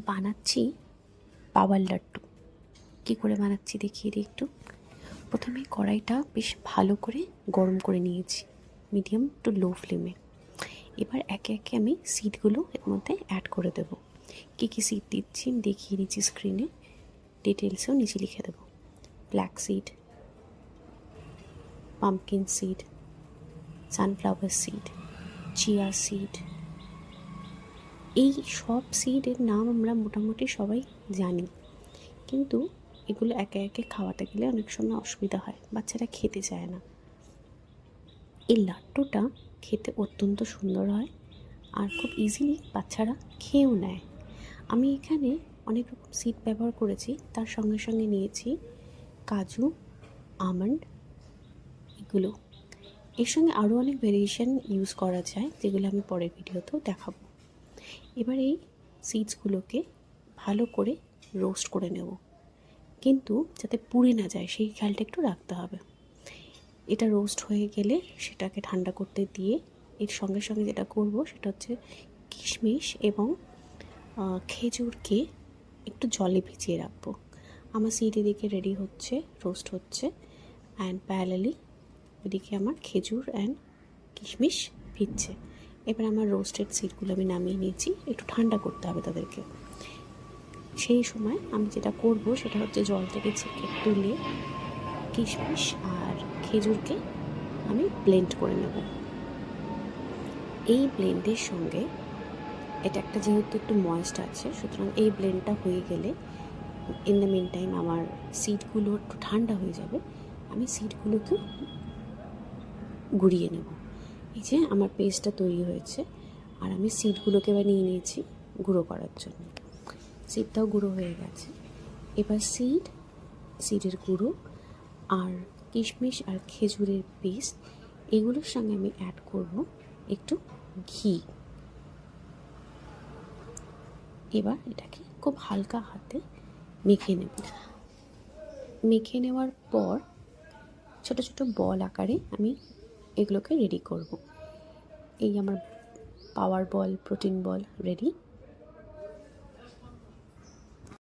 বানাচ্ছি পাওয়ার লাড্ডু। কী করে বানাচ্ছি দেখিয়ে দিই একটু। প্রথমে কড়াইটা বেশ ভালো করে গরম করে নিয়েছি মিডিয়াম টু লো ফ্লেমে। এবার একে একে আমি সিডগুলো এর মধ্যে অ্যাড করে দেব। কী কী সিড দিচ্ছি আমি দেখিয়ে দিচ্ছি স্ক্রিনে, ডিটেলসও নিচে লিখে দেবো। Black seed, pumpkin seed, sunflower seed, chia seed. এই সব সিডের নাম আমরা মোটামুটি সবাই জানি, কিন্তু এগুলো একে একে খাওয়াতে গেলে অনেক সময় অসুবিধা হয়, বাচ্চারা খেতে চায় না। এই লাড্ডুটা খেতে অত্যন্ত সুন্দর হয় আর খুব ইজিলি বাচ্চারা খেয়েও নেয়। আমি এখানে অনেক রকম সিড ব্যবহার করেছি, তার সঙ্গে সঙ্গে নিয়েছি কাজু, আমন্ড, এগুলো। এর সঙ্গে আরও অনেক ভেরিয়েশন ইউজ করা যায়, যেগুলো আমি পরের ভিডিওতেও দেখাবো। এবার এই সিডসগুলোকে ভালো করে রোস্ট করে নেব, কিন্তু যাতে পুড়ে না যায় সেই খেয়ালটা একটু রাখতে হবে। এটা রোস্ট হয়ে গেলে সেটাকে ঠান্ডা করতে দিয়ে এর সঙ্গে সঙ্গে যেটা করব সেটা হচ্ছে কিশমিশ এবং খেজুরকে একটু জলে ভিজিয়ে রাখবো। আমার সিড এদিকে রেডি হচ্ছে, রোস্ট হচ্ছে, অ্যান্ড প্যারালালি এদিকে আমার খেজুর অ্যান্ড কিশমিশ ভিজছে। এবার আমার রোস্টেড সিডগুলো আমি নামিয়ে নিয়েছি, একটু ঠান্ডা করতে হবে তাদেরকে। সেই সময় আমি যেটা করব সেটা হচ্ছে জল থেকে ছেঁকে তুলে কিশমিশ আর খেজুরকে আমি ব্লেন্ড করে নেব। এই ব্লেন্ডের সঙ্গে এটা একটা যেহেতু একটু ময়েস্ট আছে, সুতরাং এই ব্লেন্ডটা হয়ে গেলে ইন দ্য মিন টাইম আমার সিডগুলো একটু ঠান্ডা হয়ে যাবে, আমি সিডগুলোকে গুঁড়িয়ে নেব। এই যে আমার পেস্টটা তৈরি হয়েছে, আর আমি সিডগুলোকে এবার নিয়ে নিয়েছি গুঁড়ো করার জন্য। সিডটাও গুঁড়ো হয়ে গেছে। এবার সিডের গুঁড়ো আর কিশমিশ আর খেজুরের পেস্ট, এগুলোর সঙ্গে আমি অ্যাড করব একটু ঘি। এবার এটাকে খুব হালকা হাতে মেখে নেব। মেখে নেওয়ার পর ছোট ছোট বল আকারে আমি এগুলোকে রেডি করব। এই আমার পাওয়ার বল, প্রোটিন বল রেডি।